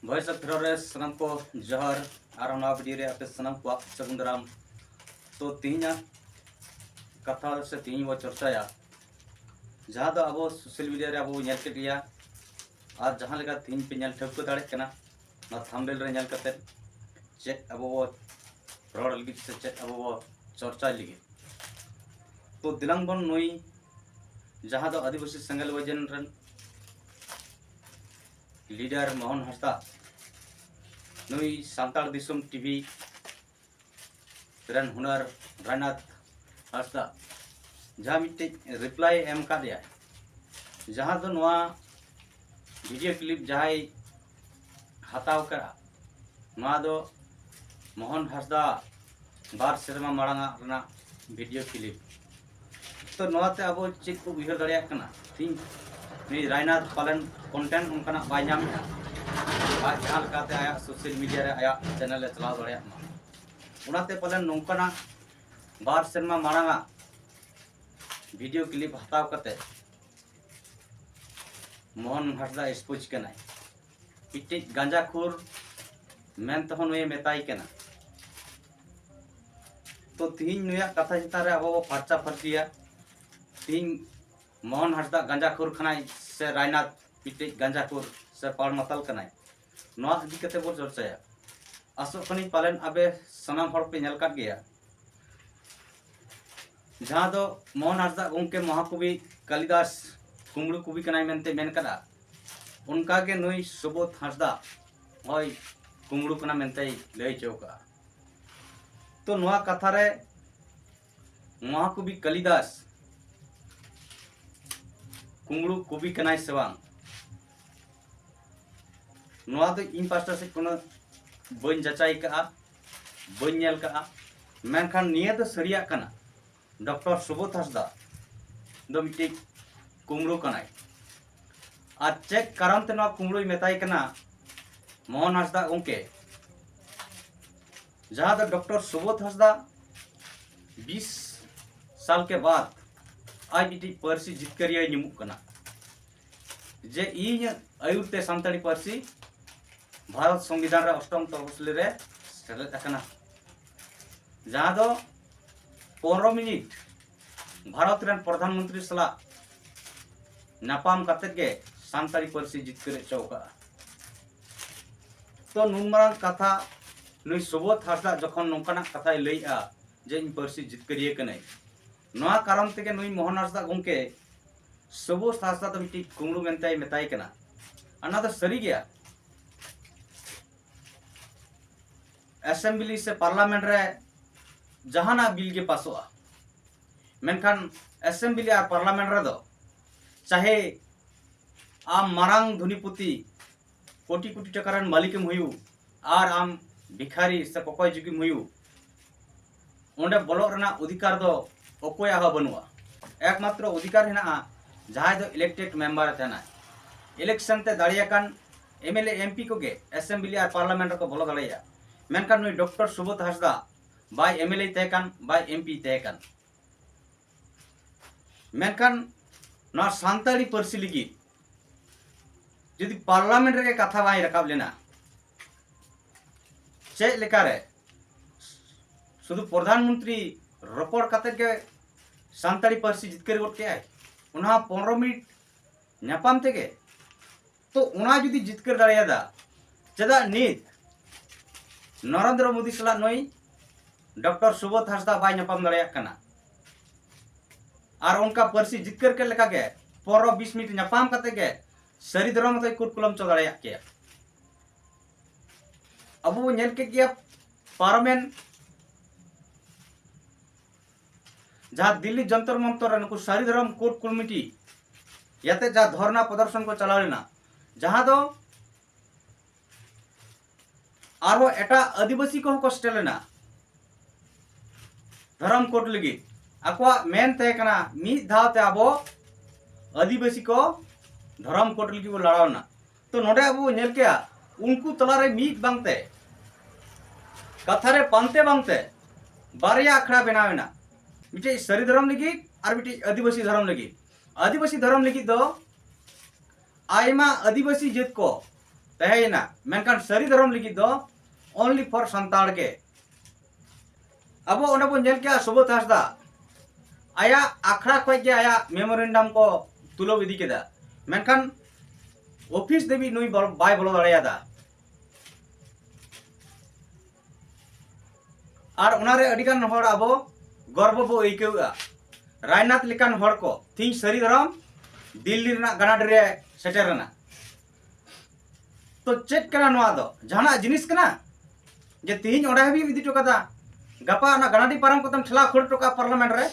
Voice of Flores सनम को जहर और नवा वीडियो रे आपे सनम को सगुन दाराम। तो तीना कथा से तीन वो चर्चाया जहाँ दो अब सोशल मीडिया रे अब नेल के दिया और जहाँ लेका तीन पे नेल ठेक दाड़े कना ना थंबनेल रे नेल कते चेक अब वो रॉड लगी से चेक अब वो चर्चा लगी। तो दिलंग बन नई जहाँ दो आदिवासी संगल वजन रन लीडर मोहन हांसदा नई सांताड़ दिसुम टीवी रन हुनर रायनाथ हांसदा जहाँ मिट्टे रिप्लाई एम का दिया जहाँ दो नवा वीडियो क्लिप जहाँ हताव करा नवा दो मोहन हांसदा बार सेरमा माड़ांगा रना वीडियो क्लिप तो नवाते अब चेक को उहर दाड़िया कना तीन नहीं रायनाथ पालन कंटेंट उनका बाय नाम आज जहाँ लगाते आया सोशल मीडिया रे आया चैनल चलाव दाड़िया उनाते पालन नोंकना बार सेरमा माड़ांगा वीडियो क्लिप हताव करते मोहन हांसदा एक्सपोज कनाय इट्टे गांजाखोर मेन तहन वे मेताई कना। तो तीन नुया कथा चिता रे अब फार्चा फर्चिया तीन मोहन हांसदा गांजाखोर खनाय से रायनाथ इट्टे गांजाखोर से पाल मतल कनाय नवा इदि कते बो चर्चाया आसो खनि पालन अबे सनाम हर पे नेल काट गया जहाँ दो मोहन हांसदा उनके महाकवि कालिदास कुमड़ू कवि कनाय मेनते मेन कदा उनका के नई सुबोध हांसदा होय कुमड़ू कना मेनते लय चौका। तो नवा कथा रे महाकवि कालिदास कुमड़ू कवि कनाय से बांग नवा दो इन पास्टा से कोनो बन जाचाई का बन नेल का मेनखान निया दो सरिया कना डॉक्टर सुबोध हांसदा दो मिट्टी कुमड़ू कनाय और चेक कारण ते कुमड़ू मेताई कना मोहन हांसदा उनके जहाँ तो डॉक्टर सुबोध हांसदा 20 साल के बाद आज मिट्टी पार्सी जितकरिया निमुक कना जे इन आयुते सानताड़ी पार्सी भारत संविधान रे अष्टम तहसिल रे सेलेद कना जहाँ दो 15 मिनट भारत रेन प्रधानमंत्री सला नापाम कते के सानताड़ी पार्सी जितकर चौका। तो नुनमारान कथा नुई सुबोध हांसदा जखन नोंकाना कथाय लैआ जे इन पार्सी जितकरिया कनाय नवा कारण तेगे नुई मोहन हांसदा गंके सुबोध हांसदा तो मिट्टी कुमड़ू मेनताय मेताय कना अना तो सरी गया असेंबली से पार्लियामेंट रे जहाना बिल के पासोआ मेनखान असेंबली और पार्लियामेंट रे दो चाहे आम मारांग धुनीपुती कोटी कोटी टकार मालिकम हुयु और आम भिखारी से पकय जुगिम हुयु ओंडे बोलोग रना अधिकार दो अकोया हा बनुआ एकमात्र अधिकार हेना जहां दो इलेक्टेड मेंबर तेना इलेक्शन ते दाड़ियाकान एमएलए एमपी को गे असेंबली और पार्लियामेंट को बोलो दाड़िया मेनखान नुई डॉक्टर सुबोध हांसदा बाय एमएलए तेकान बाय एमपी तेकान मेनखान ना सानताड़ी पार्सी लगी यदि पार्लियामेंट रे कथा बाय रकाब लेना चे लेकारे शुद्ध प्रधानमंत्री रपड़ कते के सानताड़ी पार्सी जितकर गोट के आय उना 15 मिनट नापाम तेगे तो उना यदि जितकर दाड़ियादा चेदा नित नरेंद्र मोदी सला नई डॉक्टर सुबोध हांसदा बाय नापाम दाड़िया कना और उनका पार्सी जितकर के लेका के 15-20 मिनट नापाम कते के सरी धरम तो कुट कुलम चो दाड़िया के अब वो नेल के गया पार्लियामेंट जहाँ दिल्ली जंतर मंतर नुकु सारी धरम कोर्ट कमिटी याते जहाँ धरना प्रदर्शन को चला लेना जहाँ दो आरो एटा आदिवासी को कष्ट लेना धर्म कोर्ट लगी आकवा मेन तहे कना मिद धावते आबो आदिवासी को धर्म कोर्ट लगी वो लड़ावना। तो नोडे अब नेल के उनको तलारे मिद बांगते कथारे पानते बांगते बारिया अखड़ा बनावेना मिटे सरी धर्म लगी और मिटे आदिवासी धर्म लगी दो आयमा आदिवासी जात को तहेना मेनकान सरी धर्म लगी दो ओनली फॉर संताड़ के अब ओने बो नेल के सुबोध हांसदा आया आखड़ा खय के आया मेमोरेंडम को तुलो इदी केदा मेनकान ऑफिस देवी नुई बाय बोलो दाड़ेयादा और उनारे अडिगान हर अब गर्व बो आइकौआ रायनाथ लेकान हर को तीन सरी धर्म दिल्ली रना गनाड रे सेटेरना तो चेक कना नोआ दो जहाना जिनिस कना जे तीन ओडा हबी इदी टोकादा गपा ना गनाडी पारम कोतम ठला खोल टोका पार्लियामेंट रे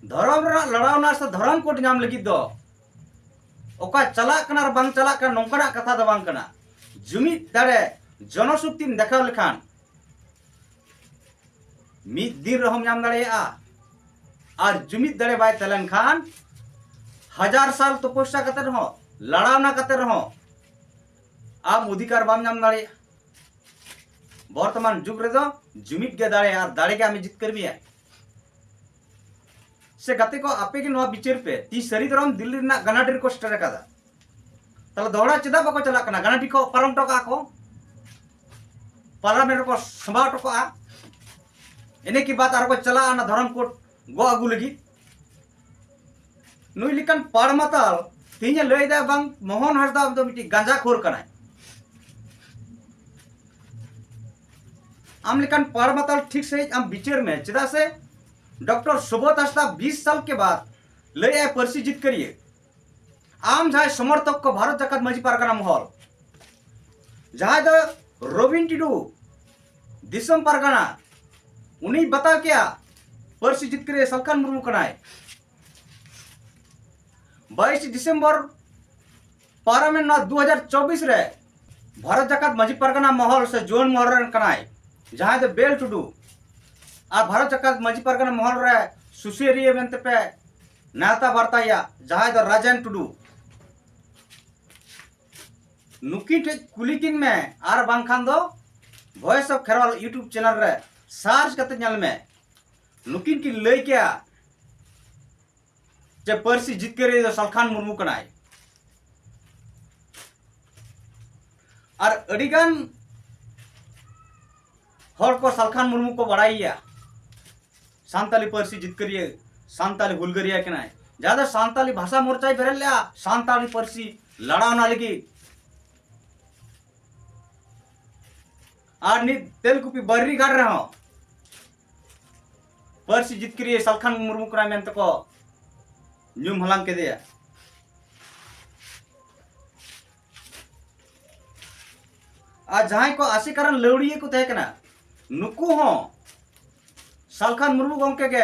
धर्म रा लड़ावना से धर्म कोट नाम लगी दो ओका चला कना और बांग चला कना नोंकना कथा दो बांग कना जुमिद दाड़े जनशक्ति देखाव लेखान मिद दिन रहम नाम दाड़ेया और जुमिद दाड़े बाय तलन खान 1000 साल तपस्या कते रहो लड़ावना कते रहो आम अधिकार बाम नाम दाड़े वर्तमान जुग रे दो जुमिद गे दाड़े और दाड़े के आमी जित करबिया से गते को आपे के नवा बिचार पे ती सरी धर्म दिल्ली ना गनाडी को स्टर कादा तले दौड़ा चेदा बाको चला कना गनाडी को परम टोका को पार्लियामेंट को संभा टोका इने की बात आर को चला ना धर्म कोट गो आगु लगी नुई लिकन पारमाताल तीन लय दा बांग मोहन हांसदा दो मिटी गांजा खोर कनाय आम लिकन पारमाताल ठीक से आम बिचार में चेदा से डॉक्टर सुबोध हांसदा 20 साल के बाद लय पर्सी जीत करिए आम जहां समर्थक को भारत जाकात माजी पारगाना महल जहां दो रविन टिडू दिसम पारगाना उन्हीं बता क्या पर्सी जीत करे सलखान मुर्मू कनाय 22 दिसंबर पार्लियामेंट ना 2024 रे भारत जाकात माजी पारगाना महल से जोन मोहरन कनाय जहां दो बेल टुडू आ भारत जाकात माजी पारगाना महल रे सुसेरिया मेंते पे नाता बार्ताया जहां दो राजन टुडू नुकी टे कुलिकिन में आर बांखान दो voice of Kherwal YouTube channel रे सर्च करते नल में नुकिन की लय क्या जे पर्सी जीत करे दो सलखान मुर्मू कनाय और अडिगान हर को सलखान मुर्मू को बड़ाइया सांताली पर्सी जीत करिए सांताली हुलगरिया कनाय ज्यादा सांताली भाषा मोर्चा बेरल्या सांताली पर्सी लड़ावना लगी और नी तेलकुपी बर्री गाड़ रहे हो पर्सी जीत करिए सलखान मुर्मू कनाय मेंते को न्यूम हलांग के दिया आज जहां को आशी कारण लौड़िए को तहे कना नुकु हो सलखान मुर्मू गंके के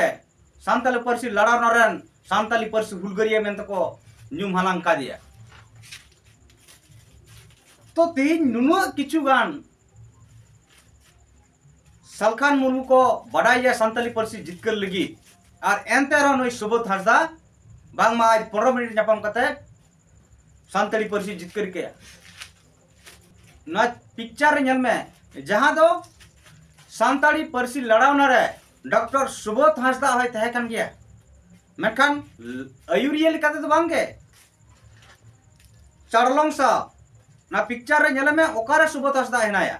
सांताली पर्सी लड़ावना रन सांताली पर्सी हुलगरिया मेंते को न्यूम हलांग का दिया तो तीन नुनु किछु गान सलखान मुर्मू को बड़ाइया सांताली पर्सी जितकर लगी और एनते रहो नई सुबोध हांसदा बांग मा आज 15 मिनट नापाम कते सांताली पर्सी जितकर के ना पिक्चर नेल में जहां दो सांताली पर्सी लड़ावना रे डॉक्टर सुबोध हांसदा होय तहे कन गया मेखान अयुरिया लिकाते तो बांगे चारलोंग सा ना पिक्चर रे नेल में ओकारे सुबोध हांसदा हेनाया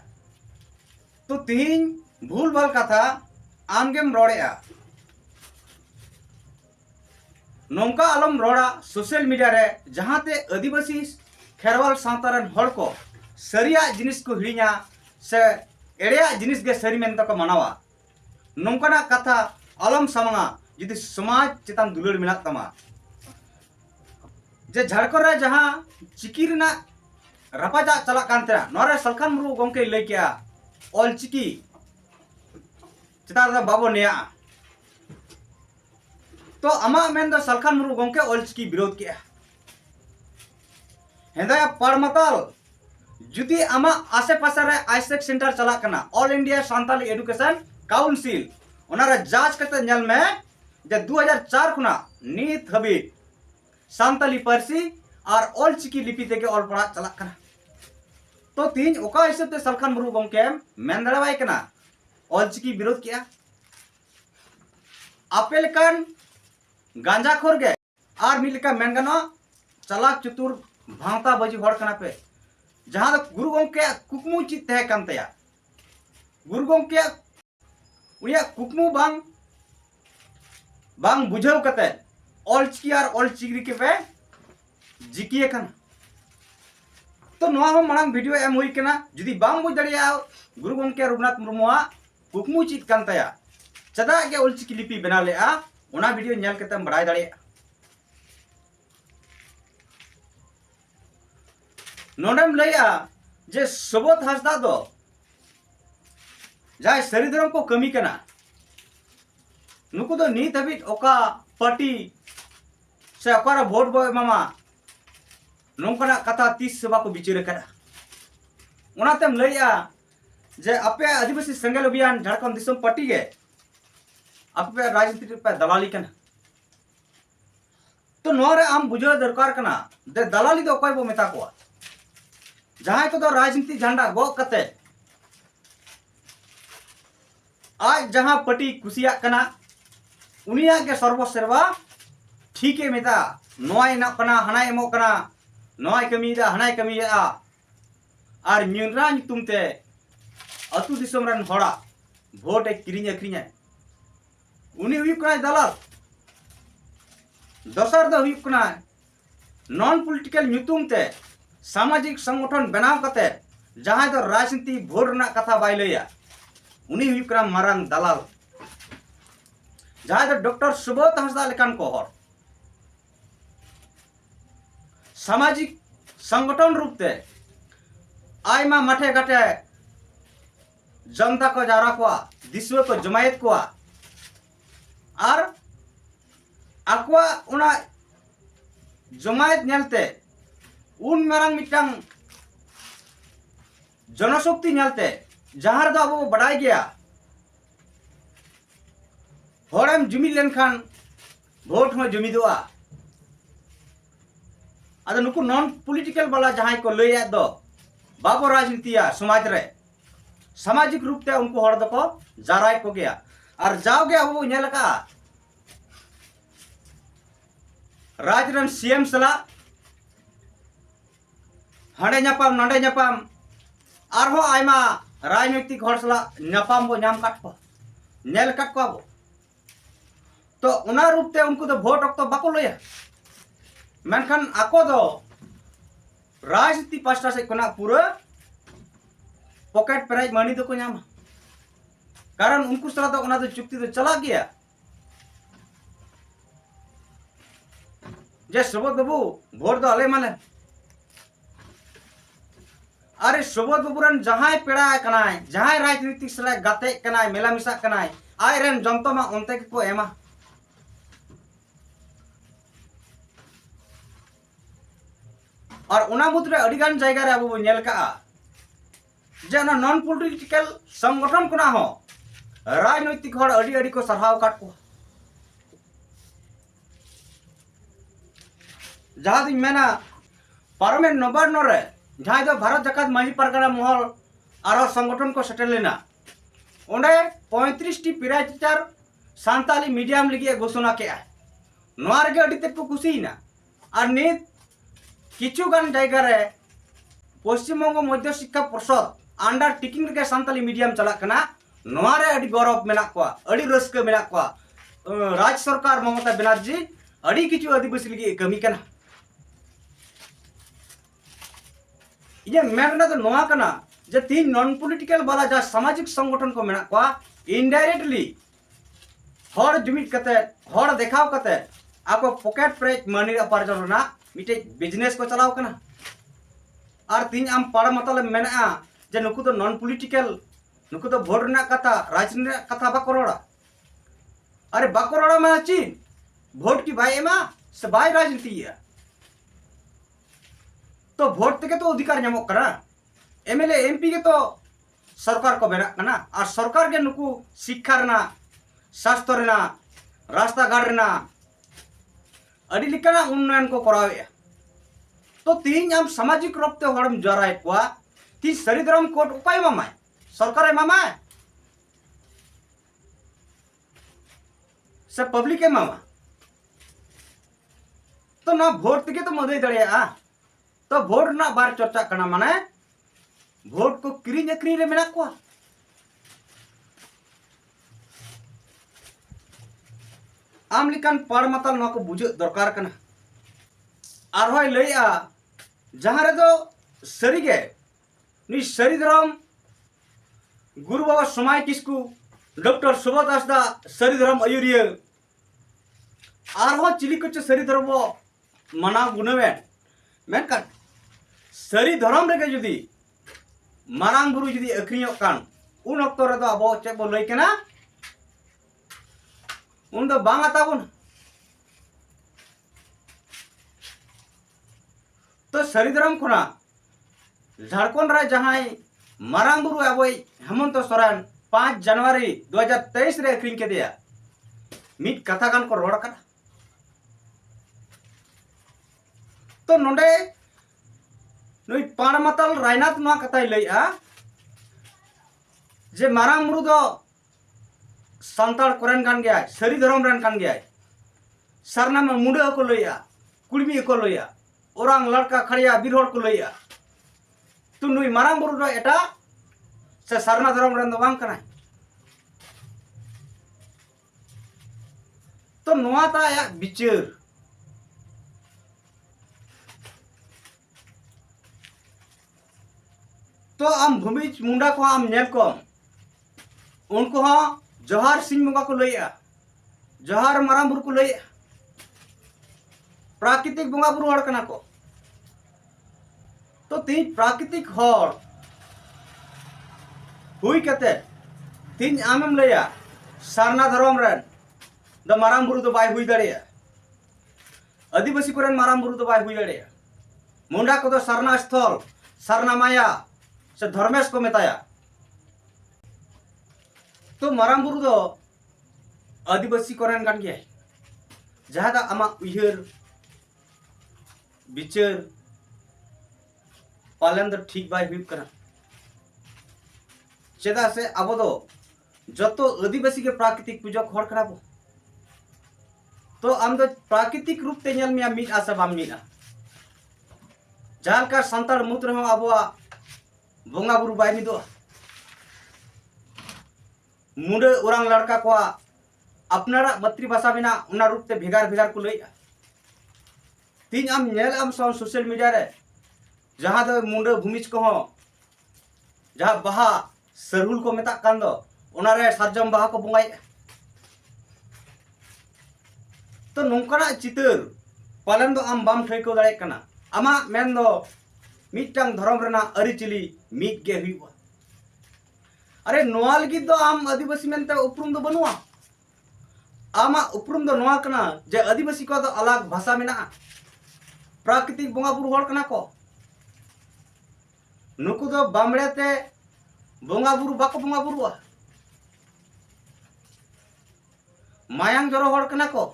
तो तीन भूल भाल कथा आमगेम रोड़ेया नौका आलम रोड़ा सोशल मीडिया रे जहां ते आदिवासी खेरवाल सावतारन हड़ को सरिया जिनिस को हिड़िया से एड़ेया जिनिस गे सरी मेन को मानावा नौकना कथा आलम सामंगा जुदी समाज चेतान दुलड़ मेना तमा जे झारखंड रे जहां चिकी रेना रपाजा चला कानते नोरे सलखान मुर्मू गंके लय किया ऑल चिकी चिता बाबो नेया तो आमा मेन दो सलखान मुर्मू गंके ऑल चिकी विरोध किया हेंदा पारमाताल जुदी आमा आसे पासे रे आइसेक सेंटर चला कना all India Santali education council ओनारे जांच करते नेल में जे 2004 खुना नीत हबी सांताली पर्सी और ऑल चिकी लिपि तेके ऑल पढ़ा चला कना तो तीन ओका हिसाब ते सलखान मुर्मू गंके मेन दड़ावाय कना ऑल चिकी विरोध किया आपेल कान गांजा खोर गे और मिलका मेन गनो चालाक चतुर भावता बाजी हड़ कना पे जहां गुरु गंके कुकमु चित तहे कान तया गुरु गंके उया कुकमु बांग बुझाव कते ऑलचिकी और ऑलचिकी के पे जिकिए कना तो नवा हम मांग वीडियो एम हुई कना जुदी बांग बुझ दड़िया गुरु गंके रघुनाथ मुर्मुआ कुकमु चित कान तया चदा के ऑलचिकी लिपि बना लेआ उना वीडियो नेल कते बड़ाय दड़िया नोडेम लैया जे सुबोध हांसदा दो जाय सारी धर्म को कमी कना नुकु दो नीत हबीट ओका पार्टी से ओकारा वोट बो एमामा नोंकना कथा 30 सभा को बिचार करा उनातेम लैया जे अपे आदिवासी संगल अभियान झारखंड दिसम पार्टी गे अपे राजनीति पे दलाली कना तो नोरे आम बुझाव दरकार कना दे दलाली दो कोई बो मेता को जहां को दो राजनीति झंडा गो कते आज जहां पार्टी कुसिया कना उनिया के सर्वसेवा ठीक है मेता नोय ना कना हनाय एमो कना नोय कमीदा हनाय कमीया आर म्यूनरा तुमते अतु दिसम रन होड़ा वोट एक किरिंग अखरिंग उनी हुई कना दलाल दोसर दो हुई कना नॉन पॉलिटिकल न्यूतुम ते सामाजिक संगठन बनाव कते जहां दो राजनीति भोट ना कथा बाय लैया उनी हुई कना मारंग दलाल जहां दो डॉक्टर सुबोध हांसदा लेकान को हर सामाजिक संगठन रूपते आयमा मठे गटे जनता को जारा को दिसवे को जमायत को और आकवा उना जमायत नेलते उन मारंग मिटंग जनशक्ति नेलते जहां दो अब बढ़ाई गया होड़म जुमी लेनखान वोट में जुमी दोआ अद नुकु नॉन पॉलिटिकल वाला जहां को लैया दो बाबो राजनीतिया समाज रे सामाजिक रूप ते उनको हड़ दको जाराय को गया और जाओ गया वो नेल का राजरन सीएम सला हांडे न्यापाम नांडे न्यापाम आरहो आयमा राजनीतिक हड़ सला न्यापाम बो नाम काट को नेल काट को बो तो उना रूप ते उनको तो वोट तो बाको लैया मेनखान आको दो राजनीति पास्टा से कोना पूरा पॉकेट प्राइज मनी दो को नाम कारण उनको सला तो उना तो चुक्ति तो चला गया जे सुबोध बाबू वोट दो अले माले अरे सुबोध बाबू रन जहां पेड़ा कनाय जहां राजनीतिक सला गाते कनाय मेला मिसा कनाय आय रेन जनता मा ओनते को एमा और उना मुद्रे अडिगान जायगा रे अब नेल का जे ना नॉन पॉलिटिकल संगठन कोना हो राजनीतिक हड़ अडी अडी को सरहाव काट को जहां दिन मेना पार्लियामेंट नवान्न रे जहां दो भारत जाकात माही परगना महल आरो संगठन को सेटल लेना ओंडे 35 टी पिराचार सांताली मीडियम लगी घोषणा के नोआर के अडी तक को खुशीना और नित किचुगान जायगा रे पश्चिम बंग मध्य शिक्षा परिषद अंडर टिकिंग के सांताली मीडियम चला कना नोआरे अडी गौरव मेना को अडी रस्क मेना को राज्य सरकार ममता बनर्जी अडी किचु आदिवासी लगी कमी कना ये मेना तो नोआ कना जे तीन नॉन पॉलिटिकल वाला जा सामाजिक संगठन को मेना को इनडायरेक्टली हर जुमिट कते हर देखाव कते आपको पॉकेट प्राइज मनी उपार्जन ना मिटे बिजनेस को चलाव कना और तीन आम पाड़ मतलब मेना जे नुकु तो नॉन पॉलिटिकल नुकु तो वोट ना कथा राजनीति कथा बाको रोड़ा अरे बाको रोड़ा में चीन वोट की भाई एमा से भाई राजनीति है तो वोट तक तो अधिकार नामो करा एमएलए एमपी के तो सरकार को बेना कना और सरकार के नुकु शिक्षा रना स्वास्थ्य रना रास्ता घाट रना अड़ी लिखना उन्नयन को करावे तो तीन आम सामाजिक रूप ते हड़म जराय को ती सरिधरम कोट उपाय मामाय सरकार मामा से पब्लिक है मामा तो ना वोट तक तो मदई दड़िया तो वोट ना बार चर्चा करना माने वोट को किरिंग अक्रिंग रे मेना को आम लिकान पाड़ माताल ना को बुझे दरकार करना और होय लइया जहां रे दो सरी गे नि सरी धर्म गुरु बाबा समाय किस्कू डॉक्टर सुबोध हांसदा सरी धर्म आयुरिया और हो चिली कुछ सरी धर्म मना गुनवे मेनकान सरी धर्म रे जुदी मारांग बुरु जुदी अक्रियो कान उन अक्तो रे दो अबो चेक बो लई केना उन दो बांग आताबुन तो सरी धर्म खुना झारखंड रे जहां मारांग बुरु अबो हेमंत सोरेन 5 जनवरी 2023 रे अक्रिंग के दिया मिट कथा गान को रोड कना तो नोडे नुई पाण माताल रायनाथ नुआ कथाय लइआ जे मारांग बुरु दो संताल कोरेन कान गया सरी धर्म रन कान गया सरना में मुंडे को लइआ कुड़मी को लइआ ओरांग लड़का खड़िया बिरहोड़ को लइआ तू नुई मारांग बुरु दो एटा से सरना धर्म रन दो बांग कना तो नुआ ता या बिचार तो आम भूमिज मुंडा को आम नेल को उनको हाँ जोहार सिंह मुंगा को लइया जोहार मारांग बुरु को लइया प्राकृतिक बुंगा बुरु हड़ कना को तो तीन प्राकृतिक हड़ हुई कते तीन आमम लइया सरना धर्म रन द मारांग बुरु तो बाय हुई दड़िया आदिवासी को रन मारांग बुरु तो बाय हुई दड़िया मुंडा को तो सरना स्थल सरना माया से धर्मेश को मेताया तो मारांग बुरु दो आदिवासी कोरेन कान गया जहां दा आमा उयहर बिचार पालन दो ठीक बाय हुई कना चेदा से अब दो जतो आदिवासी के प्राकृतिक पूजक हड़ कना बो तो आम दो प्राकृतिक रूप ते नेल मिया मिट आसा बाम मिना जहां का संताल मुत रहो अबवा बोंगा बुरु बाय मिदो मुंडे उरांग लड़का को अपनारा मातृभाषा बिना उना रूप ते भेगार भेगार को लइया तीन आम नेल आम सोशल मीडिया रे जहां दो मुंडे भूमिज को जहां बाहा सरहुल को मेता कान दो उना रे सारजम बाहा को बोंगाई तो नोंकना चितर पालन दो आम बाम ठैको दाड़े कना आमा मेन दो मिटटांग धर्म रेना अरिचिली मिट गे हुआ अरे नोआ लगी दो आम आदिवासी मेनते उपरुम दो बनुआ आमा उपरुम दो नोआ कना जे आदिवासी को दो अलग भाषा मेना प्राकृतिक बोंगा बुरु हड़ कना को नुकु दो बामड़े ते बोंगा बुरु बाको बोंगा बुरुआ मायांग जरो हड़ कना को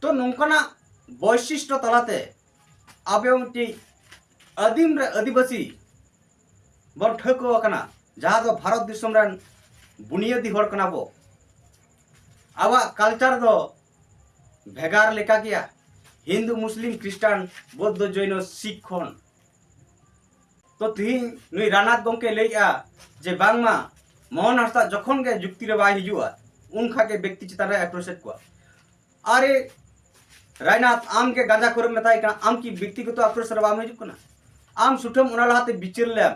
तो नोंकना वैशिष्ट्य तलाते आबे मिट्टी आदिम रे आदिवासी बन ठको कना जहां दो भारत दिसम रन बुनियादी हड़ कना बो आवा कल्चर दो भेगार लेका गया हिंदू मुस्लिम क्रिस्टान बौद्ध जैन सिख खन तो तीन नुई रानाथ गोंके लइया जे बांगमा मोहन हांसदा जखन गे जुक्ति रे बाय हिजुआ उनखा के व्यक्ति चितान रे एप्रोसेट को अरे रायनाथ आम के गांजा खोर मेताई का आम की व्यक्तिगत अप्रोच रे बाम हिजु कना आम सुठम उना लहाते बिचर ले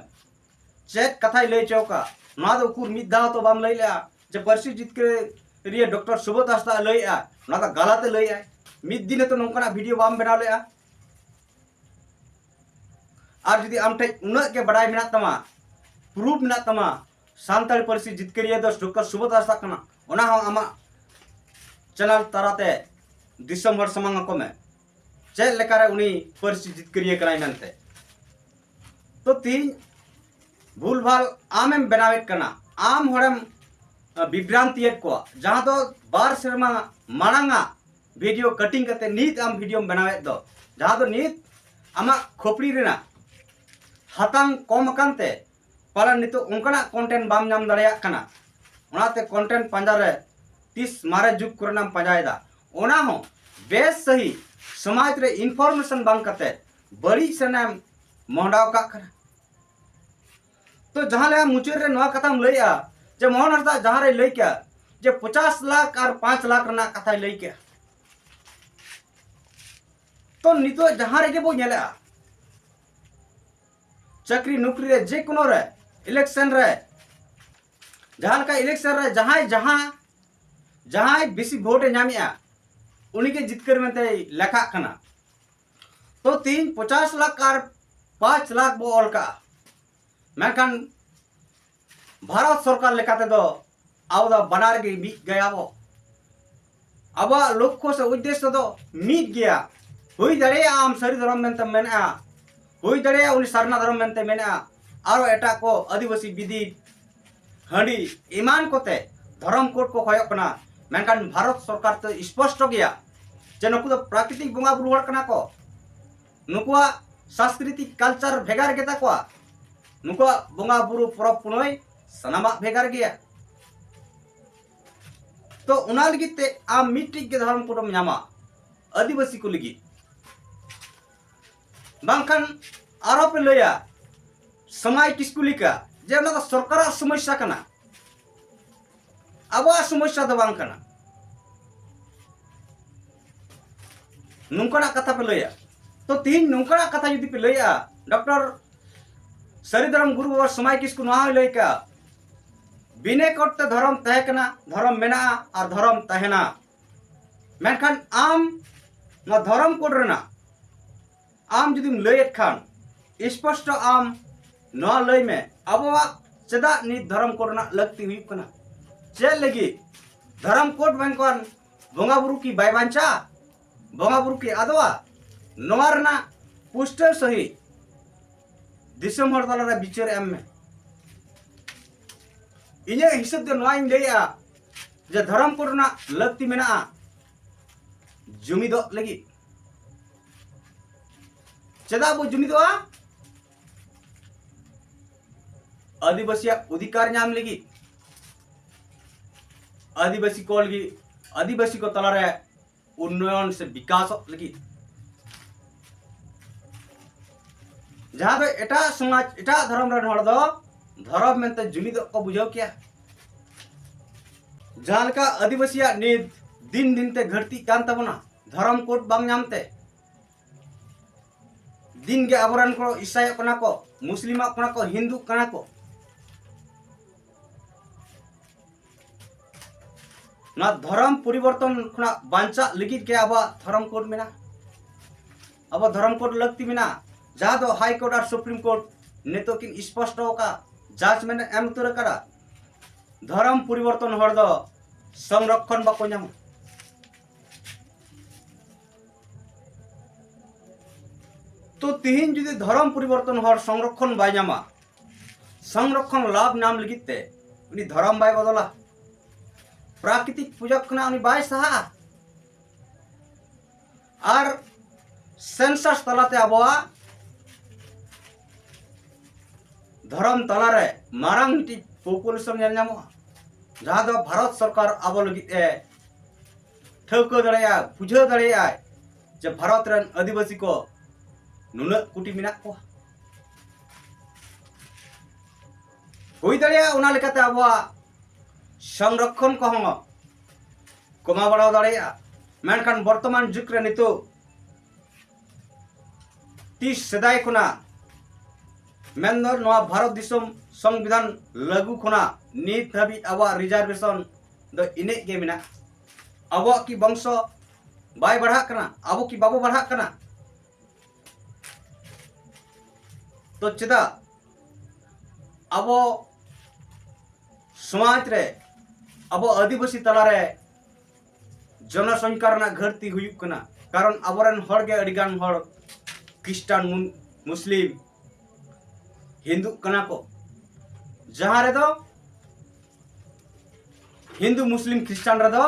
चेक कथाई लई चौका ना दो कुर मिद दाव तो बाम लई ले जे परसी जीत के रिए डॉक्टर सुबोध हांसदा लई आ ना दा गलत लई आ मिद दिन तो नोंकना वीडियो बाम बनाव ले आ आर जदी आम ठे उना के बड़ाई मेना तमा प्रूफ मेना तमा सांताली परसी जीत के रिए दो डॉक्टर सुबोध हांसदा कना ओना हो आमा चैनल ताराते दिसंबर समांग को में चेक लेकारे उनी परसी जीत के रिए कनाई मेनते तो तीन भूल भाल आमें बनावेट कना आम हड़म विभ्रांतियत को जहां दो बार शर्मा मांगा वीडियो कटिंग करते नीत आम वीडियो बनावेट दो जहां दो नीत आमा खोपड़ी रेना हाथांग कम कानते पालन नितो उनकना कंटेंट बाम नाम दड़िया कना ओनाते कंटेंट पंजा रे तीस मारे जुग करना पंजायदा ओना हो बेस सही समाज रे इनफॉर्मेशन बांग करते बड़ी सेना मोहडाव का करना तो जहां ले मुचाद रे नवा कथा लैया जे मोहन हंसदा जहां रे लई क्या जे 50 लाख और 5 लाख रना कथा लई क्या तो नितो जहां रे बो नेला चाकरी नौकरी रे जे कोनो रे इलेक्शन रे जहां का इलेक्शन रे जहां बेसी वोट नामिया उनी के जितकर में लेखा कना तो 50 लाख और 5 लाख बो ऑल का मेखान भारत सरकार लेकाते दो अब बनार के मिट गया बो अब लक्ष्य से उद्देश्य दो मिट गया हुई दड़े आम सरी धर्म मेनते मेना हुई दड़े उनी सरना धर्म मेनते मेना आरो एटा को आदिवासी विधि हंडी ईमान कोते धर्म कोड को खयक कना मेखान भारत सरकार तो स्पष्ट गया जे नुकु प्राकृतिक बंगा बुरु हड़ कना को नुकुआ सांस्कृतिक कल्चर भेगार गेता को नुकुआ बंगा बुरु परब पुनय सनामा भेगार गया तो उना लगी ते आम मिट्टी के धर्म कोडम नामा आदिवासी को लगी बांखान आरो पे लया समाज किसकु लिका जे उना सरकार समस्या कना अब समस्या दो बांग कना नुकड़ा कथा पे लया तो तीन नुकड़ा कथा यदि पे लया डॉक्टर सरीधरम गुरु बाबा समाज किसकु नवा लयका बिने कोटे धर्म तहकना धर्म मेना और धर्म तहना मेखान आम न धर्म कोड रेना आम जुदिम लयत खान स्पष्ट आम न लय में अबवा चदा नि धर्म कोड ना लगती हुई कना चे लगी धर्म कोड बैंकन बंगा बुरु की बायबांचा बंगा बुरु की आदवा नवा रेना पुष्टर सही दिसम हर तला रे बिचार एम में इने हिसाब दे नवा इन लैया जे धर्म कोड ना लगती मेना जुमिदो लगी चदा बो जुमिदो आदिवासी अधिकार नाम लगी आदिवासी को लगी आदिवासी को तला रे उन्नयन से विकास लगी जहां एटा समाज एटा धर्म रे हड़ दो धर्म में जुमिद को बुझाव क्या जहां का आदिवासी नित दिन दिन ते घटती कान तबना धर्म कोड बांग नामते दिन के अबरन को ईसाई कना को मुस्लिम कना को हिंदू कना को ना धर्म परिवर्तन खुना बांचा लिखित के अब धर्म कोड में ना अब धर्म कोड लगती में ना जहाँ दो हाई कोर्ट और सुप्रीम कोर्ट ने तो किन स्पष्ट होगा जजमेंट एम तुर करा धर्म परिवर्तन हर दो संरक्षण बाको नाम तो तिहिन जुदी धर्म परिवर्तन हर संरक्षण बाय नामा संरक्षण लाभ नाम लिखित ते उनी धर्म बाय बदला प्राकृतिक पूजक कना उनी बाय सहा और सेंसस तलाते आबवा धर्म तला रे मारंग टी पॉपुलेशन नेल नामो जहां दो भारत सरकार आबो लगी ए ठौको दड़ेया बुझाव दड़ेया जे भारत रन आदिवासी को नुना कुटी मिना को होई दड़ेया उना लेकाते आबवा संरक्षण को हम कमा बढ़ाव दड़ेया मेनखान वर्तमान जुग रे नितो 30 सदाय खुना मेनदर नवा भारत दिसम संविधान लागू खुना नीत हबी आवा रिजर्वेशन द इने के मिना आवा की वंश बाय बढ़ा कना आबो की बाबो बढ़ा कना तो चेदा आबो समाज रे आबो आदिवासी तला रे जनसंख्या रना घटती हुई कना कारण आबोरन हर के अडिगान हर क्रिश्चियन मुस्लिम हिंदू कना को जहां रे दो हिंदू मुस्लिम क्रिश्चियन रे दो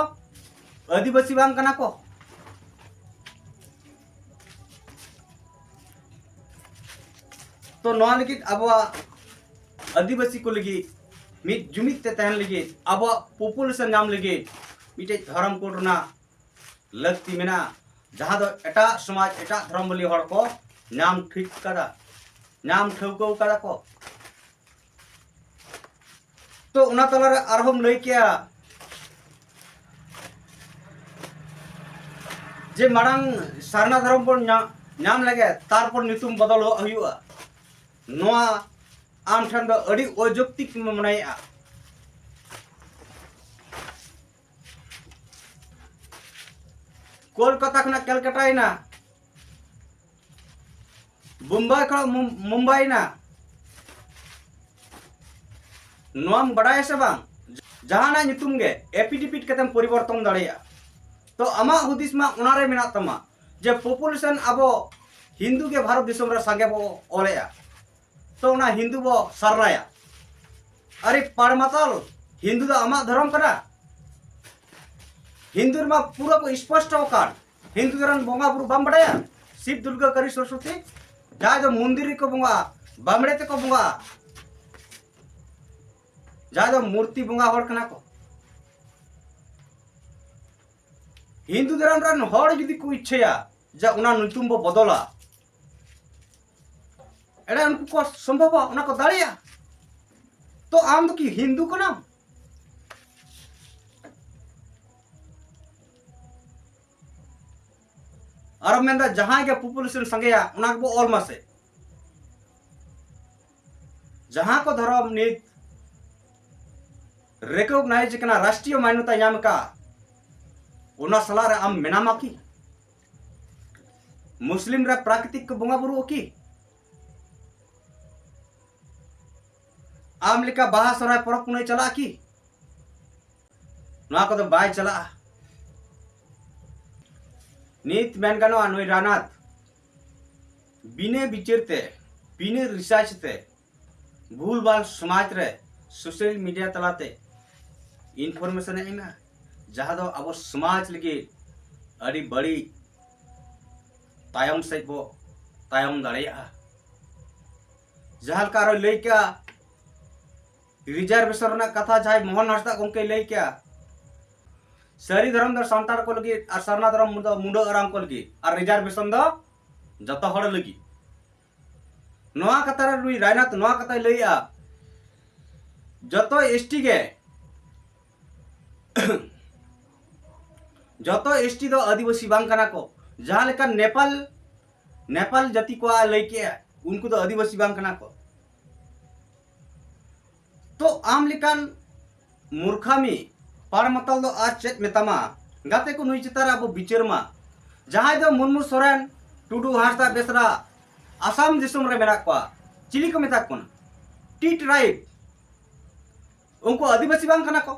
आदिवासी बांग कना को तो नवा लगी अब आदिवासी को लगी मित जुमित ते तहन लगी अब पॉपुलेशन नाम लगी मिटे धर्म कोड ना लगती मेना जहाँ दो एटा समाज एटा धर्म बलि हर को नाम ठीक कदा नाम ठौको कदा को तो उना तलारे आरहम लई किया जे मारंग सारना धर्म पर नाम लगे तारपर नितुम बदल हुआ नोआ आम ठन दो अड़ी अजोक्तिक मनाया कोलकाता खना कलकत्ता ना मुंबई खना मुंबई ना नोम बड़ाय से बांग जहाना नितुम गे एपिडिपिट कतम परिवर्तन दाड़िया तो आमा हुदिस मा उनारे मेना तमा जे पॉपुलेशन अब हिंदू के भारत दिसम रे संगे बो ओलेया तो ना हिंदू बो सरनाया अरे पारमातल हिंदू दा आमा धर्म करा हिंदू मा पूरा को स्पष्ट होकर हिंदू धर्म बोंगा बुरु बाम बड़ाया शिव दुर्गा करी सरस्वती जाय दो मंदिर को बोंगा बामड़े ते को बोंगा जाय दो मूर्ति बोंगा हर कना को हिंदू धर्म रन हर जुदी को इच्छा जा उना नुतुम बो बदला एड़ा उनको को संभव उना को दाड़िया तो आम तो की हिंदू को नाम और मेंदा जहां के पॉपुलेशन संगेया उना को ऑल मासे जहां को धर्म नीत रिकॉग्नाइज कना राष्ट्रीय मान्यता नाम का उना सलारे आम मेनामा की मुस्लिम रा प्राकृतिक बोंगा बुरु की आम लिका बाहा सराय परब पुनई चला की ना को तो बाय चला नीत मेन गानो अनुई रानात बिने बिचरते बिने रिसर्च ते भूल बाल समाज रे सोशल मीडिया तलाते इनफॉर्मेशन एमा जहाँ दो अब समाज लगे अड़ी बड़ी तायम से बो तायम दाड़िया जहाँ का लई क्या रिजर्वेशन ना कथा जाय मोहन हंसदा गोंके लई क्या सारी धर्म दर सांतार को लगी और सरना धर्म मुंडो आराम को लगी और रिजर्वेशन दो जतो हड़ लगी नोआ कथा रुई रायनाथ नोआ कथा लईया जतो एसटी गे जतो एसटी दो आदिवासी बांग कना को जहां लेका नेपाल जाति को लई के उनको तो आदिवासी बांग कना को तो आम लिकान मूर्खामी पारमतल दो आज चेत मेतामा गाते को नुई चितारा अब बिचरमा जहां दो मुर्मू सोरेन टुडू हांसदा बेसरा आसाम दिसम रे मेरा को चिली को मेता कोन टी ट्राइब उनको आदिवासी बांग कना को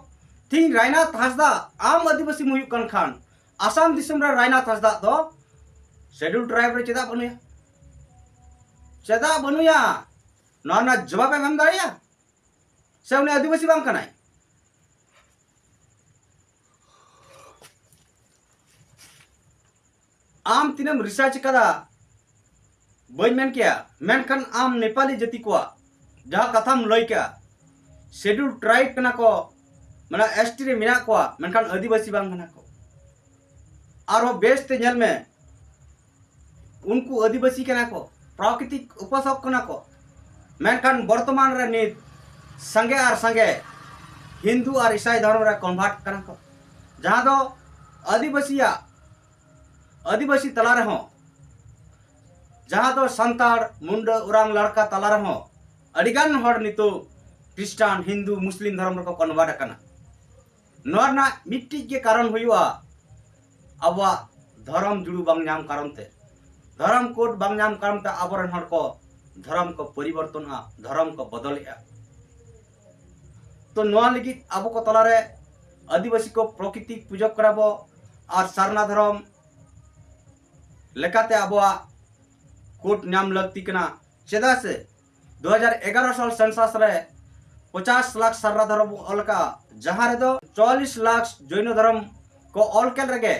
थिंग रायनाथ हांसदा आम आदिवासी मुयु कन खान आसाम दिसम रे रायनाथ हांसदा दो शेड्यूल ट्राइब रे चेदा बनुया ना जवाब एम दाड़िया से उन्हें आदिवासी बांग कनाय आम तिनम रिसर्च कदा बन मेन किया मेनखान आम नेपाली जाति को जहाँ कथाम लई क्या शेड्यूल ट्राइब कना को माने एसटी रे मेना को मेनखान आदिवासी बांग कना को और वो बेस ते नेल में उनको आदिवासी कना को प्राकृतिक उपसक कना को मेनखान वर्तमान रे नित संगे और संगे हिंदू और ईसाई धर्म रे कन्वर्ट कना को जहाँ दो आदिवासी तला रहे जहाँ दो संताड़ मुंडा उरांग लड़का तला रहे अडिगान हर नितो क्रिस्टान हिंदू मुस्लिम धर्म रे को कन्वर्ट कना नोरना मिट्टी के कारण हुआ अब धर्म जुड़ू बांग नाम कारण ते धर्म कोड बांग नाम कारण ते आबरन हर को धर्म को परिवर्तन धर्म को बदलिया तो नोआ लगी अब को तलारे आदिवासी को प्रकृति पूजक कराबो और सारना धर्म लेकाते आबोआ कोट नाम लगती कना चेदा से 2011 साल सेंसस रे 50 लाख सारना धर्म अलका जहाँ रे दो 44 लाख जैन धर्म को अलकेल रगे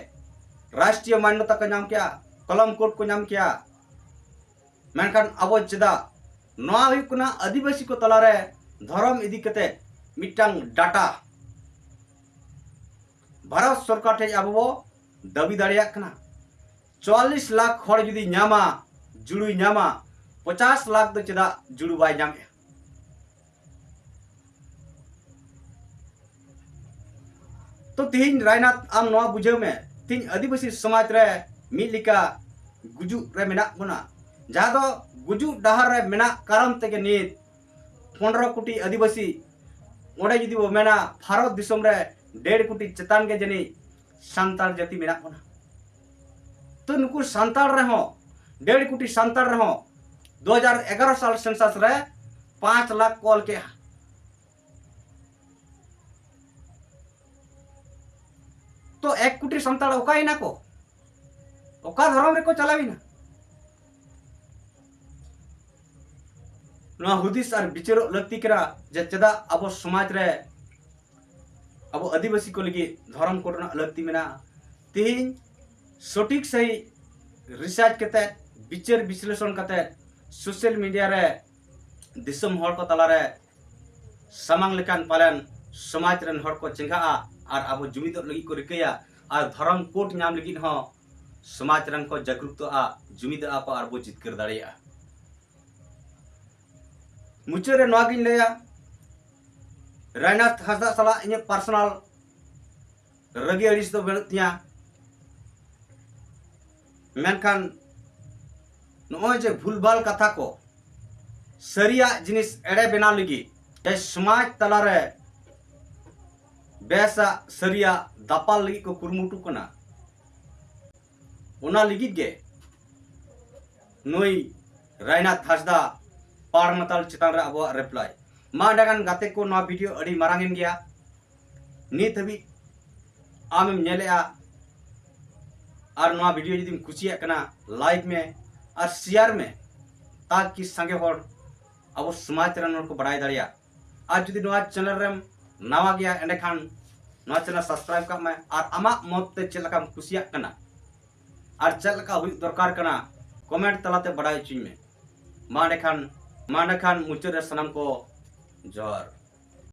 राष्ट्रीय मान्यता को नाम किया कलम कोड को नाम किया मेनखान अब चेदा नोआ हुई कुना आदिवासी को तलारे धर्म इदी कते मिटांग डाटा भारत सरकार ठे अब वो दाबी दाड़िया कना 44 लाख हर जुदी नामा जुड़ुई नामा 50 लाख तो चेदा जुड़ू बाय नामे तो तीन रायनाथ आम नवा बुझाव में तीन आदिवासी समाज रे मिलिका गुजु रे मेना बना जहाँ दो गुजु डहार रे मेना कारण तेगे नीत 15 कोटी आदिवासी ओडे जुदी वो मेना भारत दिसम रे 1.5 कोटी चेतान के जनी सांताल जाति मेना बना तो नुकु सांताल रे हो 1.5 कोटी सांताल रे हो 2011 साल सेंसस रे 5 लाख कॉल के तो 1 कोटी सांताल ओका ही ना को ओका धर्म रे को चलावी ना नवा हुदिस और बिचारो लक्ति करा जे चदा अब समाज रे अब आदिवासी को लगी धर्म कोटना लक्ति मेना तीन सटीक सही रिसर्च कते बिचार विश्लेषण कते सोशल मीडिया रे दिसम हर को तला रे सामांग लेकान पालन समाज रेन हर को चेंगा और अब जुमिद लगी को रिकया और धर्म कोट नाम लगी हो समाज रन को जागरूक जुमिद को और जितकर दाड़िया मुचारे नवागिन लेया रायनाथ हासदा साला इन पर्सनल रगी अड़िस दो बेनतिया मेनखान नोय जे भूलभाल कथा को सरिया जिनिस एड़े बेना लगी जे समाज तलारे बेसा सरिया दापाल लगी को कुरमुटु कना ओना लगी गे नोई रायनाथ हासदा पार मताल चितान रे अब रिप्लाई मा डागान गाते को नवा वीडियो अड़ी मारांगिन गया नित हबी आमेम नेलेआ और नवा वीडियो जदि खुशिया कना लाइक में और शेयर में ताकि संगे होड़ अब समाज रन को बढ़ाई दाड़िया आज जदि नवा चैनल रे नवा गया एंडे खान नवा चैनल सब्सक्राइब कर में और आमा मत ते चलका खुशिया कना और चलका हुई दरकार कना कमेंट तलाते बढ़ाई चुई में मा खान मुचर सनम को जोहर।